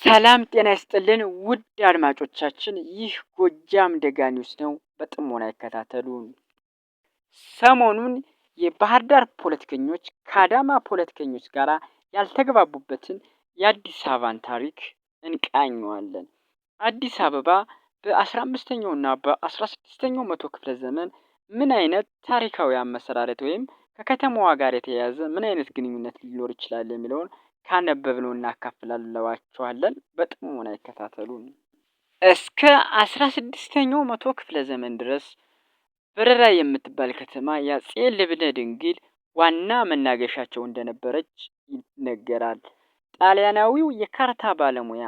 ሰላም ጤና ይስጥልን ውድ አድማጮቻችን፣ ይህ ጎጃም ደጋ ኒውስ ነው። በጥሞና ይከታተሉን። ሰሞኑን የባህር ዳር ፖለቲከኞች ከአዳማ ፖለቲከኞች ጋር ያልተግባቡበትን የአዲስ አበባን ታሪክ እንቃኘዋለን። አዲስ አበባ በ15ኛው እና በ16ኛው መቶ ክፍለ ዘመን ምን አይነት ታሪካዊ አመሰራረት ወይም ከከተማዋ ጋር የተያያዘ ምን አይነት ግንኙነት ሊኖር ይችላል የሚለውን ካነበብነው እናካፍላችኋለን። በጥሞና ይከታተሉን። እስከ 16ኛው መቶ ክፍለ ዘመን ድረስ በረራ የምትባል ከተማ የአፄ ልብነ ድንግል ዋና መናገሻቸው እንደነበረች ይነገራል። ጣሊያናዊው የካርታ ባለሙያ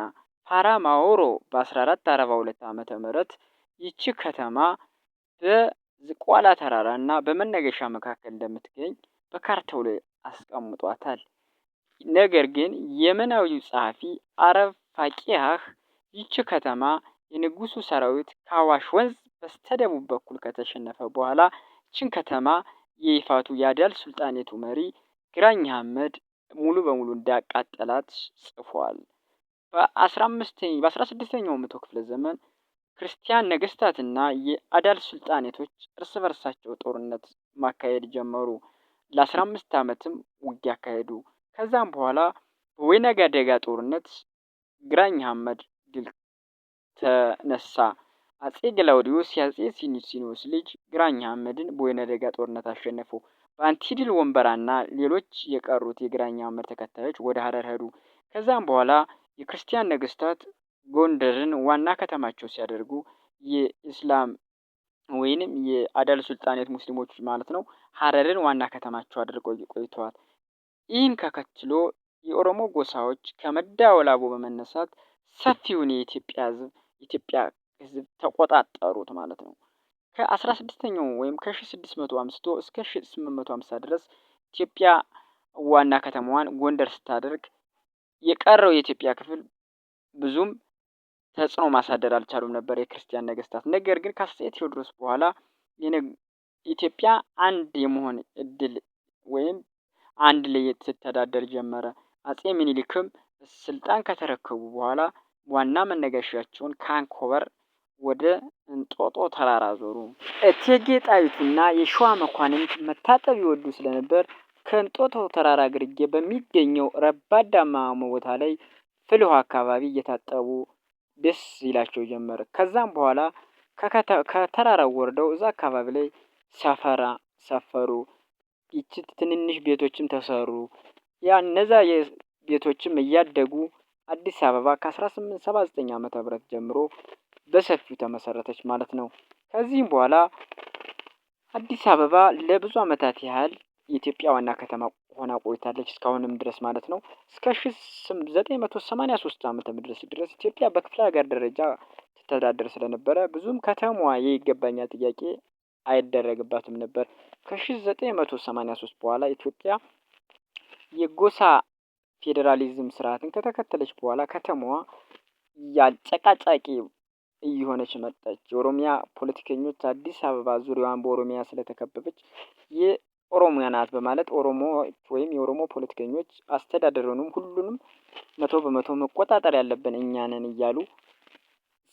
ፓራማውሮ በ1442 ዓመተ ምህረት ይቺ ከተማ በዝቋላ ተራራ እና በመናገሻ መካከል እንደምትገኝ በካርታው ላይ አስቀምጧታል። ነገር ግን የመናዊው ጸሐፊ አረብ ፋቂህ ይቺ ከተማ የንጉሱ ሰራዊት ከአዋሽ ወንዝ በስተደቡብ በኩል ከተሸነፈ በኋላ ይችን ከተማ የይፋቱ የአዳል ሱልጣኔቱ መሪ ግራኝ አህመድ ሙሉ በሙሉ እንዳቃጠላት ጽፏል። በ16ኛው መቶ ክፍለ ዘመን ክርስቲያን ነገስታትና የአዳል ሱልጣኔቶች እርስ በርሳቸው ጦርነት ማካሄድ ጀመሩ። ለ15 ዓመትም ውጊያ አካሄዱ። ከዛም በኋላ በወይናደጋ ጦርነት ግራኝ አህመድ ድል ተነሳ። አፄ ግላውዲዮስ የአፄ ሲኒሲኖስ ልጅ ግራኝ አህመድን በወይናደጋ ጦርነት አሸነፉ። በአንቲድል ወንበራና ሌሎች የቀሩት የግራኝ አህመድ ተከታዮች ወደ ሀረር ሄዱ። ከዛም በኋላ የክርስቲያን ነገስታት ጎንደርን ዋና ከተማቸው ሲያደርጉ የኢስላም ወይንም የአዳል ሱልጣኔት ሙስሊሞች ማለት ነው ሀረርን ዋና ከተማቸው አድርገው ቆይተዋል። ይህን ተከትሎ የኦሮሞ ጎሳዎች ከመዳወላቡ በመነሳት ሰፊውን የኢትዮጵያ ህዝብ ተቆጣጠሩት ማለት ነው። ከ16ኛው ወይም ከ1600 አንስቶ እስከ 1850 ድረስ ኢትዮጵያ ዋና ከተማዋን ጎንደር ስታደርግ የቀረው የኢትዮጵያ ክፍል ብዙም ተጽዕኖ ማሳደር አልቻሉም ነበር የክርስቲያን ነገስታት። ነገር ግን ከአፄ ቴዎድሮስ በኋላ ኢትዮጵያ አንድ የመሆን እድል ወይም አንድ ላይ ስትተዳደር ጀመረ። አፄ ምኒልክም ስልጣን ከተረከቡ በኋላ ዋና መነገሻቸውን ከአንኮበር ወደ እንጦጦ ተራራ ዞሩ። እቴጌ ጣይቱና የሸዋ መኳንንት መታጠብ ይወዱ ስለነበር ከእንጦጦ ተራራ ግርጌ በሚገኘው ረባዳማ ቦታ ላይ ፍል ውሃ አካባቢ እየታጠቡ ደስ ይላቸው ጀመር። ከዛም በኋላ ከተራራው ወርደው እዛ አካባቢ ላይ ሰፈራ ሰፈሩ። ይቺ ትንንሽ ቤቶችም ተሰሩ። እነዛ ቤቶችም እያደጉ አዲስ አበባ ከ1879 ዓመተ ምህረት ጀምሮ በሰፊው ተመሰረተች ማለት ነው። ከዚህም በኋላ አዲስ አበባ ለብዙ ዓመታት ያህል የኢትዮጵያ ዋና ከተማ ሆና ቆይታለች እስካሁንም ድረስ ማለት ነው። እስከ 1983 ዓመተ ምህረት ድረስ ኢትዮጵያ በክፍለ ሀገር ደረጃ ትተዳደር ስለነበረ ብዙም ከተማዋ የይገባኛል ጥያቄ አይደረግባትም ነበር። ከ1983 በኋላ ኢትዮጵያ የጎሳ ፌዴራሊዝም ስርዓትን ከተከተለች በኋላ ከተማዋ ያጨቃጫቂ እየሆነች መጣች። የኦሮሚያ ፖለቲከኞች አዲስ አበባ ዙሪያዋን በኦሮሚያ ስለተከበበች የኦሮሚያ ናት በማለት ኦሮሞዎች ወይም የኦሮሞ ፖለቲከኞች አስተዳደሩንም ሁሉንም 100% መቆጣጠር ያለብን እኛ ነን እያሉ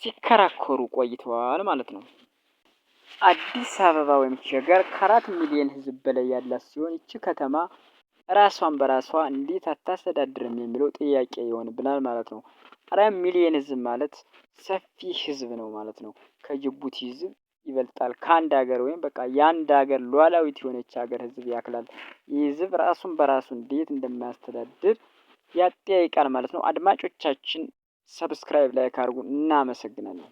ሲከራከሩ ቆይተዋል ማለት ነው። አዲስ አበባ ወይም ሸገር ከ4 ሚሊዮን ህዝብ በላይ ያላት ሲሆን ይቺ ከተማ ራሷን በራሷ እንዴት አታስተዳድርም የሚለው ጥያቄ ይሆንብናል ማለት ነው። 4 ሚሊዮን ህዝብ ማለት ሰፊ ህዝብ ነው ማለት ነው። ከጅቡቲ ህዝብ ይበልጣል። ከአንድ ሀገር ወይም በቃ የአንድ ሀገር ሉዓላዊት የሆነች ሀገር ህዝብ ያክላል። ይህ ህዝብ ራሱን በራሱ እንዴት እንደማያስተዳድር ያጠያይቃል ማለት ነው። አድማጮቻችን ሰብስክራይብ ላይክ አድርጉ። እናመሰግናለን።